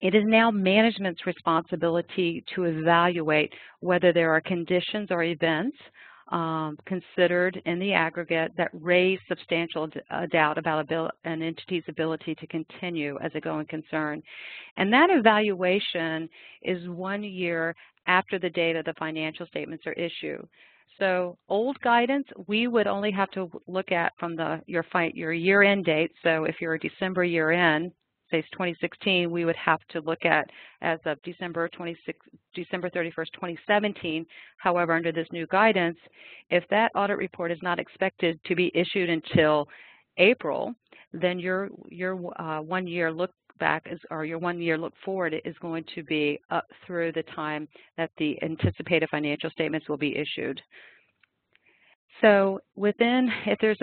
it is now management's responsibility to evaluate whether there are conditions or events considered in the aggregate that raise substantial doubt about an entity's ability to continue as a going concern. And that evaluation is 1 year after the date of the financial statements are issued. So old guidance, we would only have to look at from your year-end date. So if you're a December year-end, say it's 2016, we would have to look at as of December 31st, 2017. However, under this new guidance, if that audit report is not expected to be issued until April, then your 1 year look back or your 1 year look forward is going to be up through the time that the anticipated financial statements will be issued. So if there's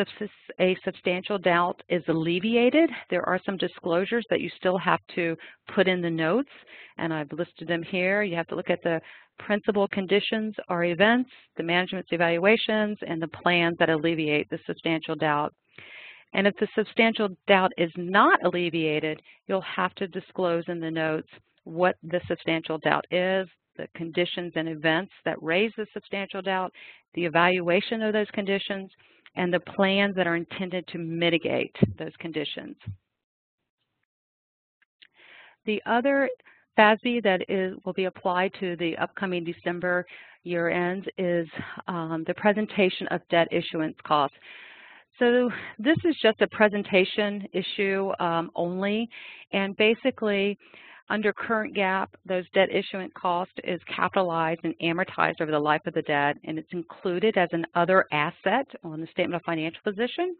a substantial doubt is alleviated, there are some disclosures that you still have to put in the notes, and I've listed them here. You have to look at the principal conditions or events, the management's evaluations, and the plans that alleviate the substantial doubt. And if the substantial doubt is not alleviated, you'll have to disclose in the notes what the substantial doubt is, the conditions and events that raise the substantial doubt, the evaluation of those conditions, and the plans that are intended to mitigate those conditions. The other FASB that will be applied to the upcoming December year ends is the presentation of debt issuance costs. So this is just a presentation issue only, and basically under current GAAP, those debt issuance cost is capitalized and amortized over the life of the debt, and it's included as an other asset on the statement of financial position.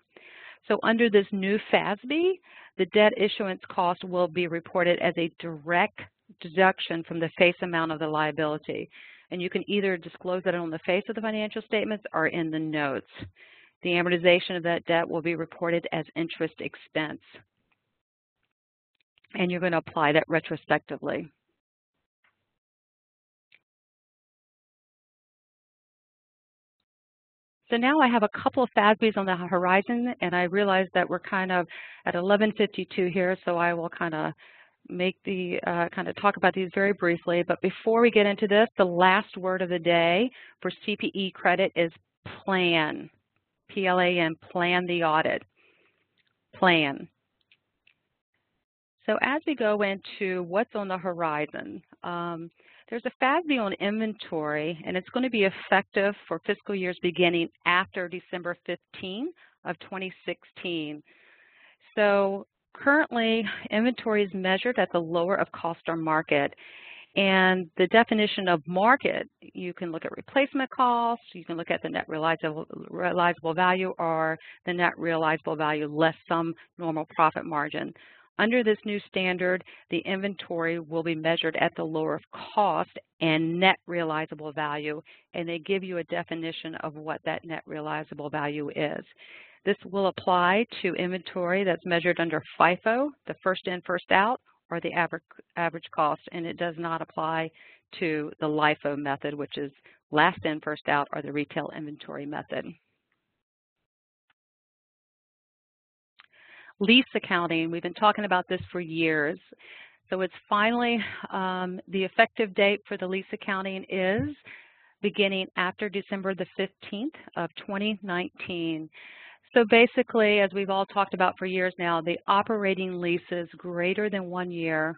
So under this new FASB, the debt issuance cost will be reported as a direct deduction from the face amount of the liability. And you can either disclose it on the face of the financial statements or in the notes. The amortization of that debt will be reported as interest expense. And you're going to apply that retrospectively. So now I have a couple of FASBs on the horizon, and I realize that we're kind of at 11:52 here, so I will kind of talk about these very briefly. But before we get into this, the last word of the day for CPE credit is plan. P-L-A-N, plan the audit. Plan. So as we go into what's on the horizon, there's a FASB on inventory, and it's going to be effective for fiscal years beginning after December 15 of 2016. So currently, inventory is measured at the lower of cost or market. And the definition of market, you can look at replacement costs, you can look at the net realizable value, or the net realizable value less some normal profit margin. Under this new standard, the inventory will be measured at the lower of cost and net realizable value, and they give you a definition of what that net realizable value is. This will apply to inventory that's measured under FIFO, the first in, first out, or the average cost, and it does not apply to the LIFO method, which is last in, first out, or the retail inventory method. Lease accounting, we've been talking about this for years. So it's finally, the effective date for the lease accounting is beginning after December the 15th of 2019. So basically, as we've all talked about for years now, the operating leases greater than 1 year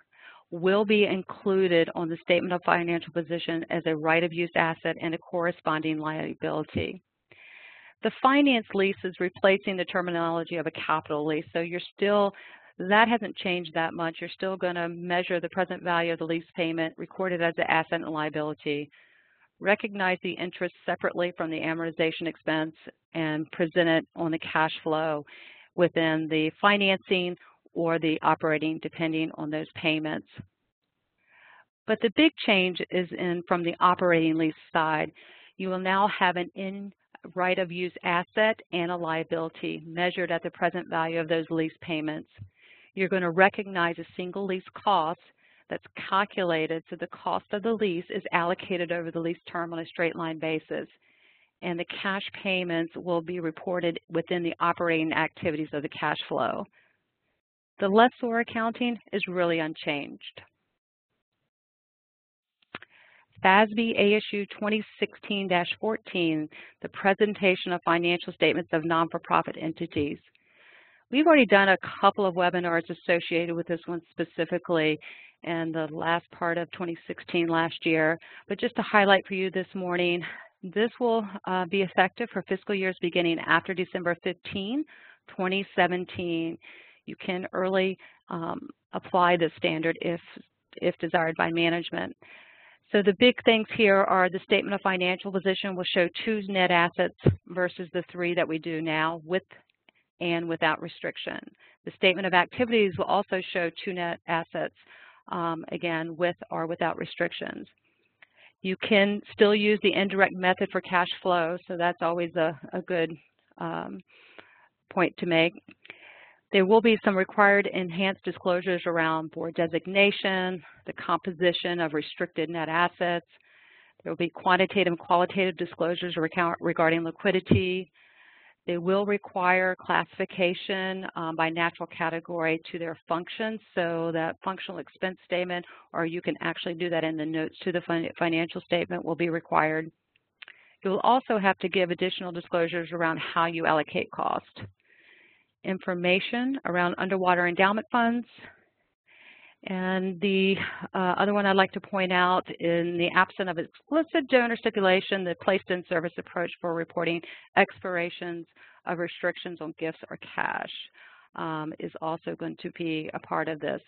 will be included on the statement of financial position as a right-of-use asset and a corresponding liability. The finance lease is replacing the terminology of a capital lease, so that hasn't changed that much. You're still going to measure the present value of the lease payment, record it as an asset and liability, recognize the interest separately from the amortization expense, and present it on the cash flow within the financing or the operating, depending on those payments. But the big change is from the operating lease side. You will now have an right-of-use asset and a liability measured at the present value of those lease payments. You're going to recognize a single lease cost that's calculated so the cost of the lease is allocated over the lease term on a straight line basis, and the cash payments will be reported within the operating activities of the cash flow. The lessor accounting is really unchanged. FASB ASU 2016-14, the presentation of financial statements of non-for-profit entities. We've already done a couple of webinars associated with this one specifically in the last part of 2016 last year, but just to highlight for you this morning, this will be effective for fiscal years beginning after December 15, 2017. You can early apply this standard if desired by management. So the big things here are the statement of financial position will show 2 net assets versus the 3 that we do now, with and without restriction. The statement of activities will also show 2 net assets, again, with or without restrictions. You can still use the indirect method for cash flow, so that's always a good point to make. There will be some required enhanced disclosures around board designation, the composition of restricted net assets. There will be quantitative and qualitative disclosures regarding liquidity. They will require classification by natural category to their functions, so that functional expense statement, or you can actually do that in the notes to the financial statement, will be required. You will also have to give additional disclosures around how you allocate cost. Information around underwater endowment funds. And the other one I'd like to point out, in the absence of explicit donor stipulation, the placed in service approach for reporting expirations of restrictions on gifts or cash is also going to be a part of this.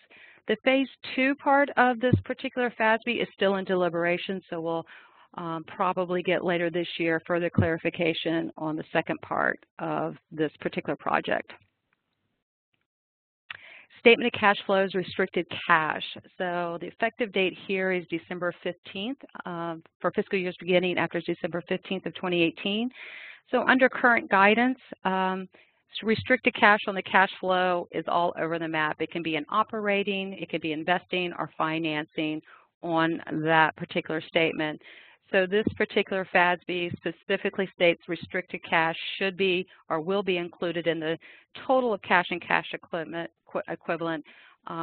The phase 2 part of this particular FASB is still in deliberation, so we'll probably get later this year further clarification on the second part of this particular project. Statement of cash flows, restricted cash. So the effective date here is December 15th for fiscal years beginning after December 15th of 2018. So under current guidance, restricted cash on the cash flow is all over the map. It can be in operating, it could be investing or financing on that particular statement. So this particular FASB specifically states restricted cash should be or will be included in the total of cash and cash equivalent,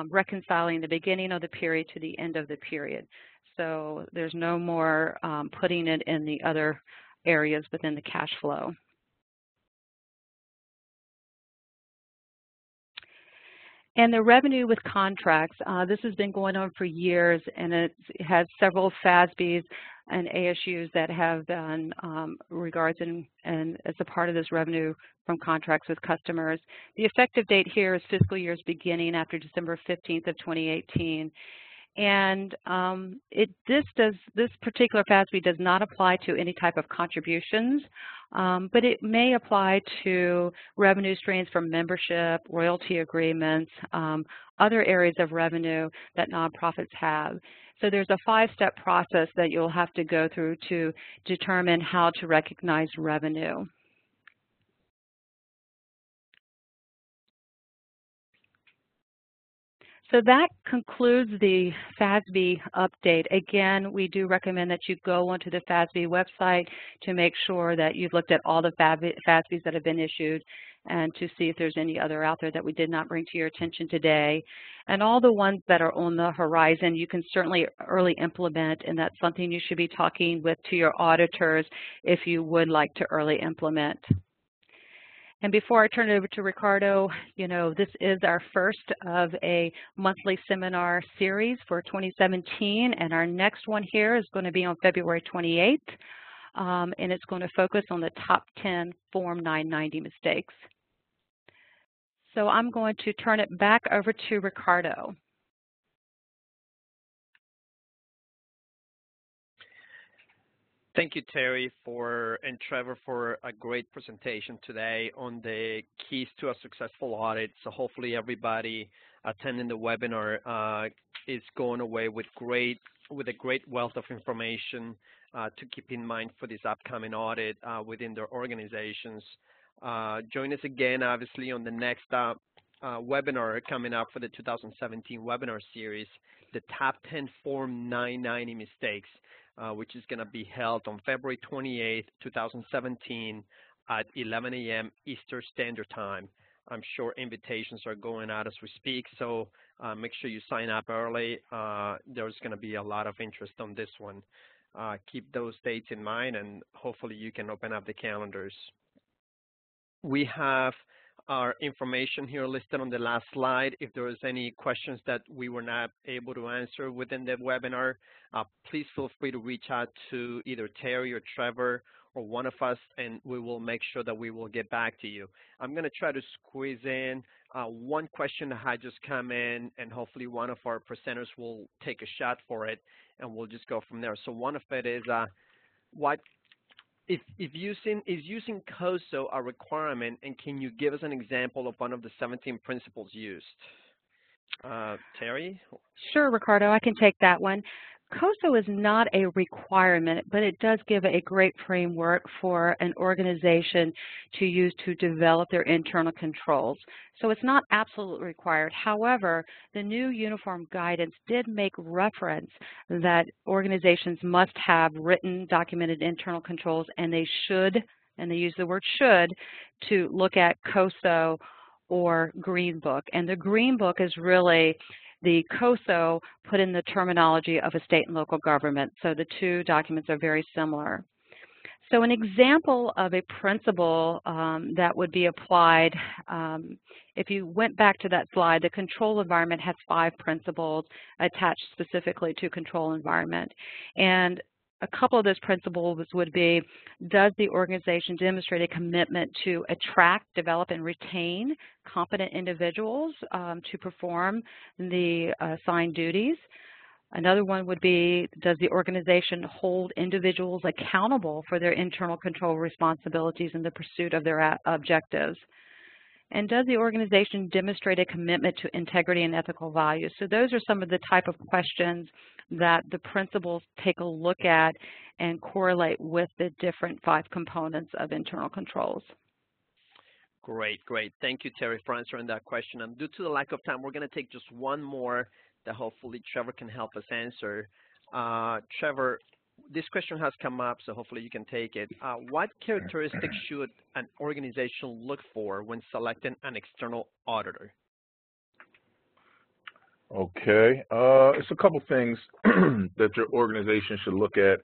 reconciling the beginning of the period to the end of the period. So there's no more putting it in the other areas within the cash flow. And the revenue with contracts, this has been going on for years, and it has several FASBs and ASUs that have done regards and as a part of this revenue from contracts with customers. The effective date here is fiscal years beginning after December 15th of 2018. And this particular FASB does not apply to any type of contributions, but it may apply to revenue streams from membership, royalty agreements, other areas of revenue that nonprofits have. So there's a 5-step process that you'll have to go through to determine how to recognize revenue. So that concludes the FASB update. Again, we do recommend that you go onto the FASB website to make sure that you've looked at all the FASBs that have been issued and to see if there's any other out there that we did not bring to your attention today. And all the ones that are on the horizon, you can certainly early implement, and that's something you should be talking with to your auditors if you would like to early implement. And before I turn it over to Ricardo, this is our first of a monthly seminar series for 2017, and our next one here is going to be on February 28th, and it's going to focus on the top 10 Form 990 mistakes. So I'm going to turn it back over to Ricardo. Thank you, Terry, and Trevor for a great presentation today on the keys to a successful audit. So hopefully everybody attending the webinar is going away with a great wealth of information to keep in mind for this upcoming audit within their organizations. Join us again, obviously, on the next webinar coming up for the 2017 webinar series, the Top 10 Form 990 Mistakes, which is going to be held on February 28th, 2017 at 11 a.m. Eastern Standard Time. I'm sure invitations are going out as we speak, so make sure you sign up early. There's going to be a lot of interest on this one. Keep those dates in mind, and hopefully you can open up the calendars. We have our information here listed on the last slide. If there is any questions that we were not able to answer within the webinar, please feel free to reach out to either Terry or Trevor or one of us, and we will make sure that we will get back to you. I'm going to try to squeeze in one question that had just come in, and hopefully one of our presenters will take a shot for it, and we'll just go from there. So one of it is, is using COSO a requirement, and can you give us an example of one of the 17 principles used? Terry? Sure, Ricardo, I can take that one. COSO is not a requirement, but it does give a great framework for an organization to use to develop their internal controls. So it's not absolutely required. However, the new uniform guidance did make reference that organizations must have written, documented internal controls, and they should, and they use the word should, to look at COSO or Green Book. And the Green Book is really the COSO put in the terminology of a state and local government. So the two documents are very similar. So an example of a principle that would be applied, if you went back to that slide, the control environment has 5 principles attached specifically to control environment. And a couple of those principles would be, does the organization demonstrate a commitment to attract, develop, and retain competent individuals to perform the assigned duties? Another one would be, does the organization hold individuals accountable for their internal control responsibilities in the pursuit of their objectives? And does the organization demonstrate a commitment to integrity and ethical values? So those are some of the type of questions that the principles take a look at and correlate with the different 5 components of internal controls. Great, great. Thank you, Terry, for answering that question. And due to the lack of time, we're going to take just one more that hopefully Trevor can help us answer. Trevor, this question has come up, so hopefully you can take it. What characteristics should an organization look for when selecting an external auditor? Okay, it's a couple things that your organization should look at.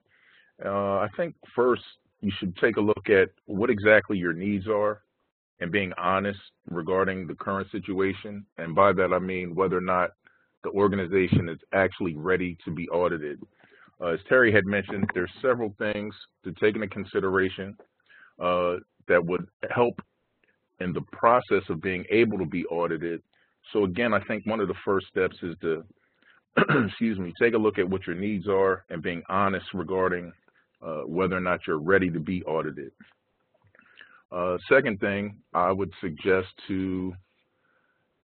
I think first you should take a look at what exactly your needs are and being honest regarding the current situation. And by that I mean whether or not the organization is actually ready to be audited. As Terry had mentioned, there's several things to take into consideration that would help in the process of being able to be audited. So again, I think one of the first steps is to, excuse me, take a look at what your needs are and being honest regarding whether or not you're ready to be audited. Second thing, I would suggest to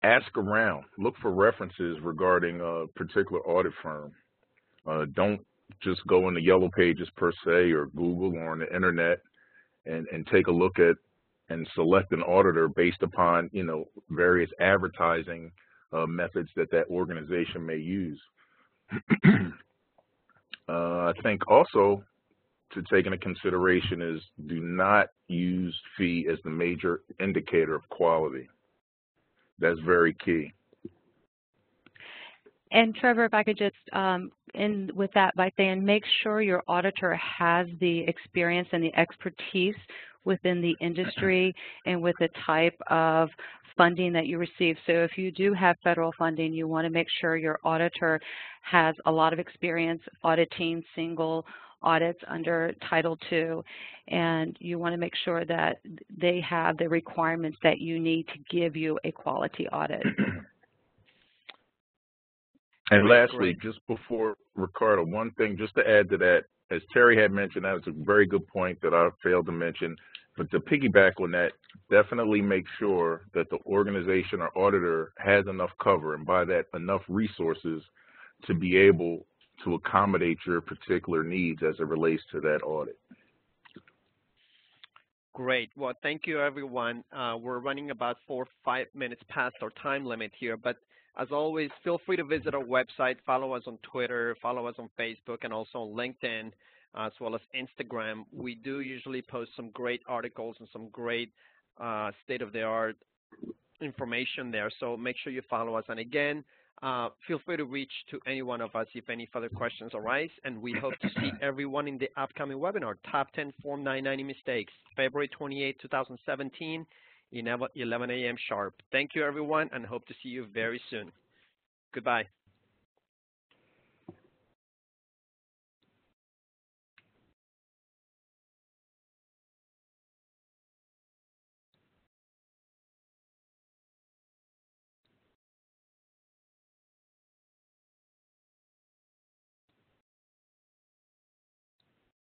ask around, look for references regarding a particular audit firm. Don't just go in the yellow pages per se or Google or on the internet and take a look at and select an auditor based upon, you know, various advertising methods that that organization may use. I think also to take into consideration is do not use fee as the major indicator of quality. That's very key. And Trevor, if I could just end with that by saying make sure your auditor has the experience and the expertise within the industry and with the type of funding that you receive. So if you do have federal funding, you want to make sure your auditor has a lot of experience auditing single audits under Title II, and you want to make sure that they have the requirements that you need to give you a quality audit. And lastly, just before Ricardo, one thing just to add to that, as Terry had mentioned, that was a very good point that I failed to mention, but to piggyback on that, definitely make sure that the organization or auditor has enough cover, and by that, enough resources to be able to accommodate your particular needs as it relates to that audit. Great. Well, thank you, everyone. We're running about 4 or 5 minutes past our time limit here, but as always, feel free to visit our website, follow us on Twitter, follow us on Facebook, and also on LinkedIn, as well as Instagram. We do usually post some great articles and some great state-of-the-art information there, so make sure you follow us. And again, feel free to reach to any one of us if any further questions arise, and we hope to see everyone in the upcoming webinar, Top 10 Form 990 Mistakes, February 28, 2017, 11 a.m. sharp. Thank you, everyone, and hope to see you very soon. Goodbye.